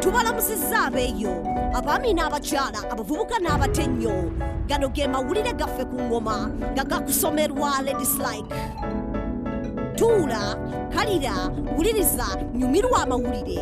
tubalamusizza abeeyo abaami n'abakyala abavubuka n'abatenyo gano ge mawulire gaffe ku ngoma nga gakusomerwa Lady Slyke. Tuula, kalira, wuliriza, nyumirwa amawulire.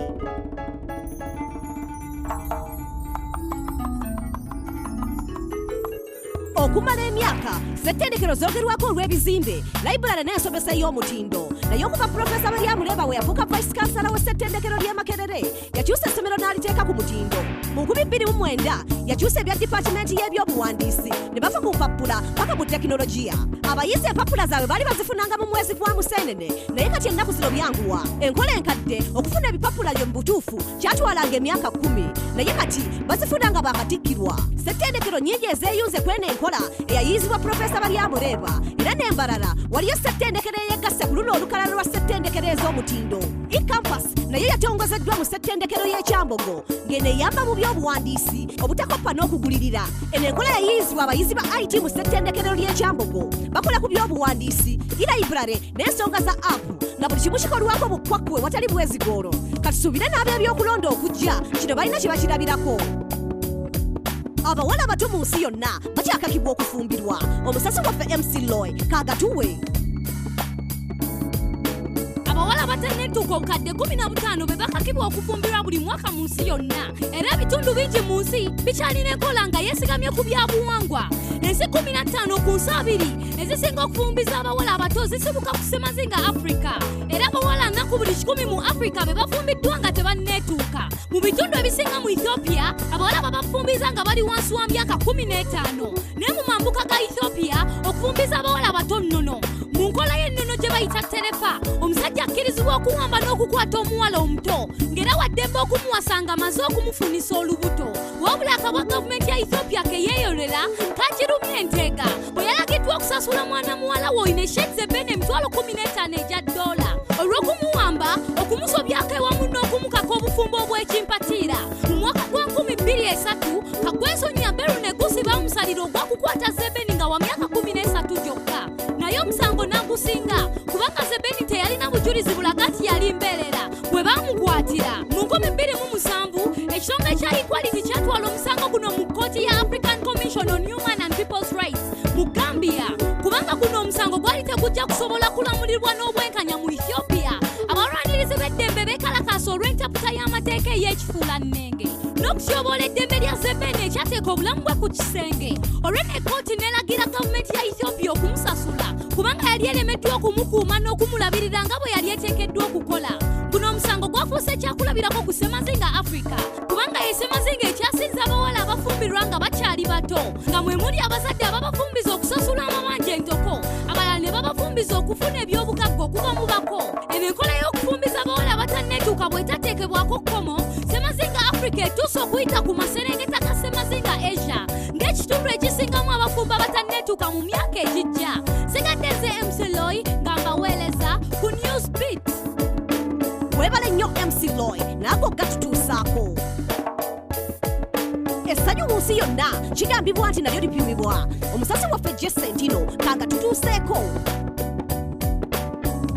Okumala emyaka ssettendekero zoogerwako olw'ebizimbe library n'ensomesa y'omutindo naye okuva Profesa Balyamuleeba we yafuuka vice chancellor w'essettendekero ly'e Makerere yakyusa essomero n'aliteeka ku mutindo. Mu 2009 yakyusa ebya dipatimenti y'ebyobuwandiisi ne bava ku mpappula paka mu tekinologiya. Abayizi empappula zaabwe baali bazifunanga mu mwezi gwa Museenene naye kati ennaku zino byanguwa. Enkola enkadde okufuna ebipappula byo mu butuufu kyatwalanga emyaka 10 naye kati bazifunanga baakatikkirwa. Ssettendekero nnyingi ezeeyunze kwena enkola eyayiyizibwa Profesa Balyamuleeba era n'embalala waliyo ssettendekero eyegasse ku luno olukalala lwa ssettendekero ez'omutindo. E-campus naye yatongozeddwa mu ssettendekero y'ekyambogo ng'eno eyamba mu by'obuwandiisi obutakoppa n'okugulirira. Eno enkola yayiyizibwa abayizi ba IT mu ssettendekero ly'ekyambogo bakola ku by'obuwandiisi, e-library n'ensonga za app nga buli kimu kikolwako bukwakkuwe watali bwezigoolo. Katusuubire n'ab'ebyokulonda okujja kino balina kye bakirabirako. Abawala abato mu nsi yonna bakyakakibwa okufumbirwa. Omusasi waffe MC Loy kaagatuwe. Abawala abatanneetuuka obukadde 15 be bakakibwa okufumbirwa buli mwaka mu nsi yonna era ebitundu bingi mu nsi bikyalina enkola nga yeesigamye ku byabuwangwa. Ensi 15 ku nsi 2 ezisinga okufumbiza abawala abato zisibuka ku ssemazinga Africa era abawala 4 ku buli 100 mu Africa be bafumbiddwa nga tebanneetuuka. Mu bitundu ebisinga mu Ethiopia abawala babafumbiza nga bali wansi wa myaka 15 naye mu mambuka ga Ethiopia okufumbiza abawala abato nnono. Mu nkola y'ennono gye bayita terefa omusajja akkirizibwa okuwamba n'okukwata omuwala omuto ng'era waddembe okumuwasanga amaze okumufunisa olubuto. Wabula akabwa gavumenti ya Ethiopia ke yeeyolera kakirumya enteega bwe yalagiddwa okusasula mwana muwala we oyina eshedzebene emitwalo 15 egya $. Olw'okumuwamba okumusobyako ewamu n'okumukako obufumbo obw'ekimpatiira. Mu mwaka gwa 2003 Kagwesonya Beru ne Gusi bamusalira ogw'okukwata Zebeni nga wa myaka 13 gyokka. Naye omusango n'agusinga kubanga Zebeni teyalina bujulizi bulaga nti yali mbeerera bwe baamukwatira. Mu 2007 ekisonga ekya Equality kyatwala omusango guno mu kkooti ya African Commission on Human and People's Rights mu Gambia kubanga guno omusango gwali tegujja kusobola kulamulirwa n'obwenkanya mu Ethiopia. Abalwanirizi b'eddembe beekalakaasa olw'entaputa y'amateeka ey'ekifuulannenge n'okusyobola eddembe lya Zebeni ekyateeka obulamu bwe ku kisenge. Olw'eno ekkooti n'eragira gavumenti ya Ethiopia okumusasula kubanga yali eremeddwa okumukuuma n'okumulabirira nga bwe yali eteekeddwa okukola. Guno omusango gwafuuse ekyakulabirako ku ssemazinga Africa kubanga ye ssemazinga ekyasinza abawala abafumbirwa nga bakyali bato nga mwe muli abazadde ababafumbiza okusasula amabanja entoko abalala ne babafumbiza okufuna eby'obugagga okuva mu bako. Eno enkola y'okufumbiza abawala abatanneetuuka bw'etateekebwako kkomo ssemazinga Africa etuuse okuyita ku maserengeta ga ssemazinga Asia ng'ekitundu ekisingamu abafumba abatanneetuuka mu myaka egijja. Sigadde nze MC Loy nga mbaweereza ku Newz Beat. Webale nnyo MC Loy naago gatutuusaako. Essanyu mu nsi yonna kigambibwa nti nalyo lipimibwa. Omusasi waffe Jesentino kanga tutuuseeko.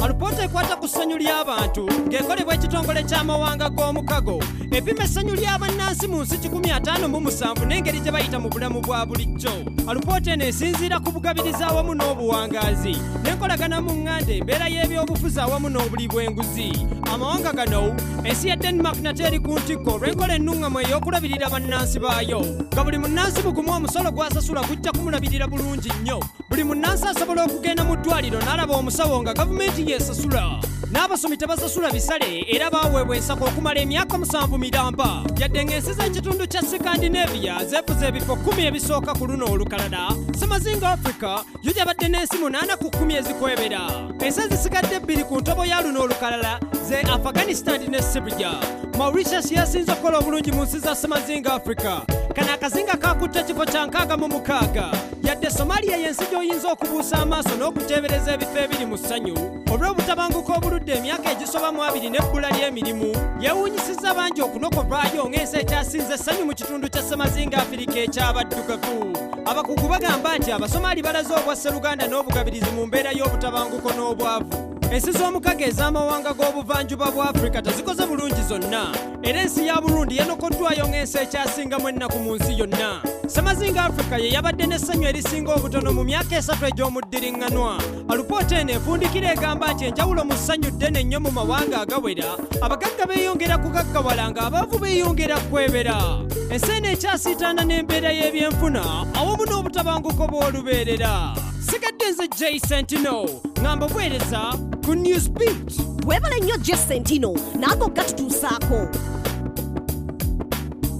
Alipoota ekwata ku ssanyu ly'abantu ng'ekolebwa ekitongole ky'amawanga g'omukago epima essanyu ly'abannansi mu nsi 57 n'engeri gye bayita mu bulamu bwa bulijjo. Alipoota eno esinziira ku bugabiriza awamu n'obuwangaazi n'enkolagana mu ŋŋanda embeera y'ebyobufuzi awamu n'obuli bw'enguzi. Amawanga gano ensi ya Denmark nate eri ku ntikko olw'enkola ennuŋŋamu ey'okulabirira bannansi baayo nga buli munnansi bugumu omusolo gw'asasula gujja kumulabirira bulungi nnyo. Buli munnansi asobola okugenda mu ddwaliro n'alaba omusawo nga gavumenti yeesasula. N'abasomi tebasasula bisale era baaweebwa ensako okumala emyaka 7 miramba. Yadde ng'ensi z'ekitundu kya Scandinavia zeefuza ebifo 10 ebisooka ku luno olukalala, ssemazinga Africa yo gyabadde n'ensi 8 ku 10 ezikwebera. Ensi ezisigadde 2 ku ntobo ya luno olukalala ze Afghanistan ne Syria. Mauritius yasinze okukola obulungi mu nsi za ssemazinga Africa. Kano akazinga kakutte kifo kya 66. Yadde Somalia y'ensi gy'oyinza okubuusa amaaso n'okuteebereza ebifo ebiri mu ssanyu olw'obutabanguko obuludde emyaka egisoba mu 2 n'ebbula ly'emirimu yeewuunyisizza bangi okunokovaayo ng'ensi ekyasinze essanyu mu kitundu kya ssemazinga Afirika eky'abaddugavu. Abakugu bagamba nti Abasomaali balaze obwa Sseruganda n'obugabirizi mu mbeera y'obutabanguko n'obwavu. ensi z'omukaga ez'amawanga g'obuvanjuba bwa Afrika tezikoze bulungi zonna era ensi ya Burundi yanokoddwayo ng'ensi ekyasingamu ennaku mu nsi yonna. Ssemazinga Africa ye yabadde n'essanyu erisinga obutono mu myaka 3 egy'omuddiriŋŋanwa. Alipoota eno efundikira egamba nti enjawulo mu ssanyu ddene ennyo mu mawanga agawera, abagagga beeyongera kugaggawala ng'abaavu beeyongera kwebera. Ensi eno ekyasiitaana n'embeera y'ebyenfuna awamu n'obutabanguko bw'olubeerera. Sigadde nze J Sentino ngamba buweereza ku Newz Beat. Weebale nnyo J Sentino naago gatutuusaako.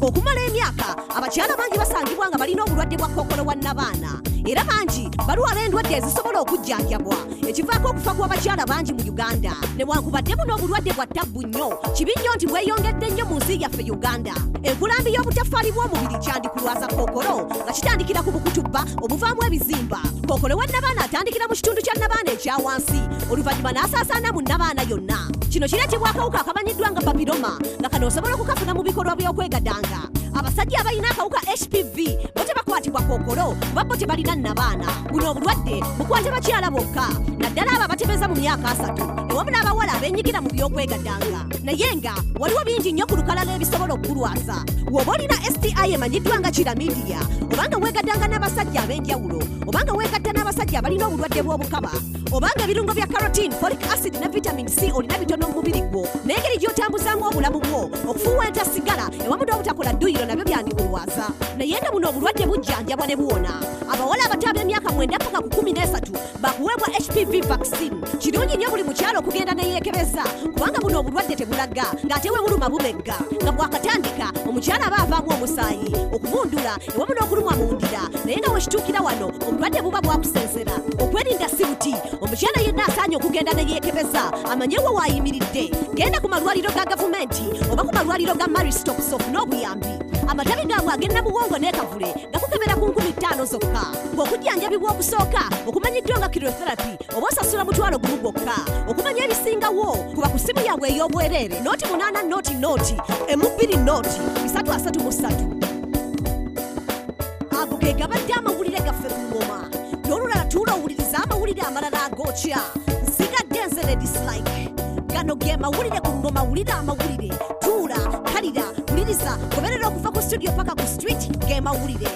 Okumala emyaka abakyala bangi basangibwa nga balina obulwadde bwa Kookolo wa nnabaana era bangi balwala endwadde ezisobola okujjanjabwa ekivaako okufa kw'abakyala bangi mu Uganda. Newankubadde buno obulwadde bwa ttabbu nnyo, kibi nnyo nti bweyongedde nnyo mu nsi yaffe Uganda. Enkulambi y'obutafaali bw'omubiri kyandikulwaza Kookolo nga kitandikira ku bukutubba obuvaamu ebizimba. Kookolo wa nnabaana atandikira mu kitundu kya nnabaana ekya wansi oluvannyuma n'asaasaana mu nnabaana yonna. Kino kireetebwa akawuka akamanyiddwa nga papiroma nga kano osobola okukafuna mu bikolwa by'okwegadanga. Abasajja abalina akawuka HPV bo tebakwatibwa Kookolo kuba bo tebalina nnabaana. Buno obulwadde bukwata bakyala bokka naddala abo abatebeeza mu myaka 3 ewamu n'abawala abeenyigira mu by'okwegadanga. Naye nga waliwo bingi nnyo ku lukalala ebisobola okukulwaza. Bw'oba olina STI emanyiddwa nga kiramidiya, obanga weegaddanga n'abasajja ab'enjawulo, obanga weegatta n'abasajja abalina obulwadde bw'obukaba, obanga ebirungo bya carotene, folic acid ne vitamin C olina bitono mu mubiri gwo, n'engeri gy'otambuzaamu obulamu bwo, okufuuwa entasigala ewamu n'obutakola dduyiro nabyo byandikulwaza. Naye nga buno obulwadde bujjanjabwa ne buwona. Abawala abato ab'emyaka 9 paka ku 13 bakuweebwa HPV vaccine. Kirungi nnyo buli mukyalo okugenda ne yeekebeza kubanga buno obulwadde tebulaga ng'ate we buluma bumegga. Nga bwakatandika omukyala aba avaamu omusaayi, okubundula ewamu n'okulumwa mu ndira, naye nga wekituukira wano obulwadde buba bwakusensera. Okwerinda si buti, omukyala yenna asaanye okugenda ne yeekebeza amanye we waayimiridde. Genda ku malwaliro ga gavumenti oba ku malwaliro ga Maristops ofune obuyambi. Amatabi gaabwe agenda Muwongo ne Kavule gakukebera ku 50 zokka. Bw'okujjanjabibwa okusooka okumanyiddwa nga chemotherapy oba osasula mutwalo gumu gwokka. Okumanya ebisingawo kuba ku ssimu yaabwe ey'obwereere nooti 8 nooti M2 nooti 333. Ago ge gabadde amawulire gaffe ku ngoma. N'olulala tuula owuliriza amawulire amalala agookya. Nsigadde nze Lady Slyke. Gano ge mawulire ku ngoma, wulira amawulire. Tuula, kalira, wuliriza, goberera okuva ku studio paka ku street ge mawulire.